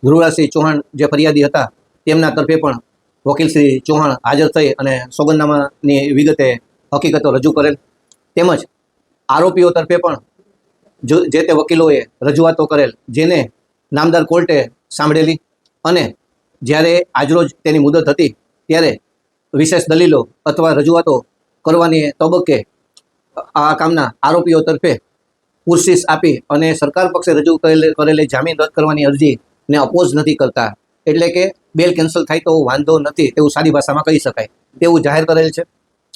ધ્રુવરાજસિંહ ચૌહાણ જે ફરિયાદી હતા તેમના તરફે પણ વકીલ શ્રી ચૌહાણ હાજર થઈ અને સોગંદનામાની વિગતે હકીકતો રજૂ કરેલ, તેમજ આરોપીઓ તરફે પણ જે તે વકીલોએ રજૂઆતો કરેલ, જેને નામદાર કોર્ટે સાંભળેલી અને જ્યારે આજરોજ તેની મુદત હતી ત્યારે વિશેષ દલીલો અથવા રજૂઆતો કરવાની તબક્કે આ કામના આરોપીઓ તરફે પૂરશીશ આપી અને સરકાર પક્ષે રજૂ કરેલી જામીન રદ કરવાની અરજીને અપોઝ નથી કરતા, એટલે કે બેલ કેન્સલ થાય તો વાંધો નથી તેવું સાદી ભાષામાં કહી શકાય તેવું જાહેર કરેલ છે.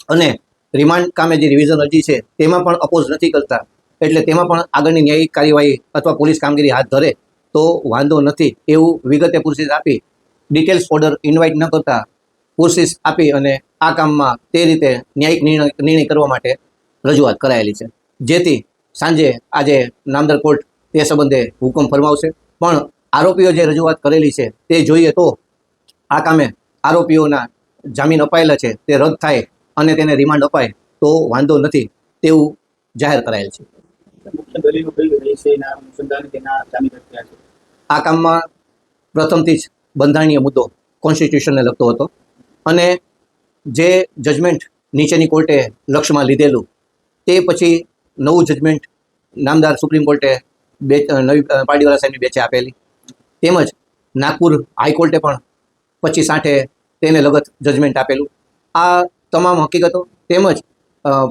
અને રિમાન્ડ કામે જે રિવિઝન અરજી છે તેમાં પણ અપોઝ નથી કરતા, એટલે તેમાં પણ આગળની ન્યાયિક કાર્યવાહી અથવા પોલીસ કામગીરી હાથ ધરે તો વાંધો નથી એવું વિગતે પૂરશીશ આપી ડિટેલ્સ ઓર્ડર ઇન્વાઇટ ન કરતા પૂરશીશ આપી અને આ કામમાં તે રીતે ન્યાયિક નિર્ણય કરવા માટે રજૂઆત કરાયેલી છે, જેથી સાંજે આજે નામદાર કોર્ટ તે સંબંધે હુકમ ફરમાવશે. પણ આરોપીઓ જે રજૂઆત કરેલી છે તે જોઈએ તો આ કામે આરોપીઓના જામીન અપાયેલા છે તે રદ થાય અને તેને રિમાન્ડ અપાય તો વાંધો નથી તેવું જાહેર કરાયેલ છે. આ કામમાં પ્રથમથી જ બંધારણીય મુદ્દો કોન્સ્ટિટ્યુશનને લગતો હતો અને જે જજમેન્ટ નીચેની કોર્ટે લક્ષ્યમાં લીધેલું તે પછી નવું જજમેન્ટ નામદાર સુપ્રીમ કોર્ટે નવી પારડીવાલા સાહેબની બેચે આપેલી, તેમજ નાગપુર હાઈકોર્ટે પણ 25/8 તેને લગત જજમેન્ટ આપેલું. આ તમામ હકીકતો તેમજ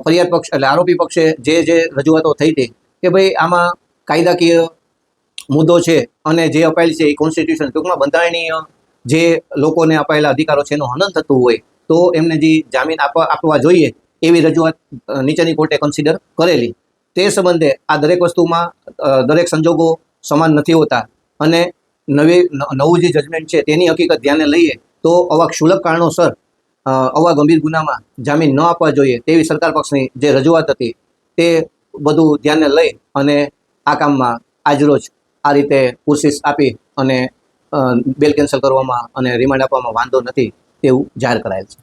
ફરિયાદ પક્ષ એટલે આરોપી પક્ષે જે રજૂઆતો થઈ હતી કે ભાઈ આમાં કાયદાકીય મુદ્દો છે અને જે અપાયેલ છે એ કોન્સ્ટિટ્યુશન ટૂંકમાં બંધારણીય જે લોકોને અપાયેલા અધિકારો છે એનું હનન થતું હોય તો એમને જે જામીન આપવા જોઈએ એવી રજૂઆત નીચેની કોર્ટે કન્સિડર કરેલી. તે સંબંધે આ દરેક વસ્તુમાં દરેક સંજોગો સમાન નથી હોતા અને નવું જે જજમેન્ટ છે તેની હકીકત ધ્યાને લઈએ તો આવા ક્ષુલ્લક કારણોસર આવા ગંભીર ગુનામાં જામીન ન આપવા જોઈએ તેવી સરકાર પક્ષની જે રજૂઆત હતી તે બધું ધ્યાને લઈ અને આ કામમાં આજરોજ આ રીતે પૂરશીશ આપી અને બેલ કેન્સલ કરવામાં અને રિમાન્ડ આપવામાં વાંધો નથી તેવું જાહેર કરાયેલ છે.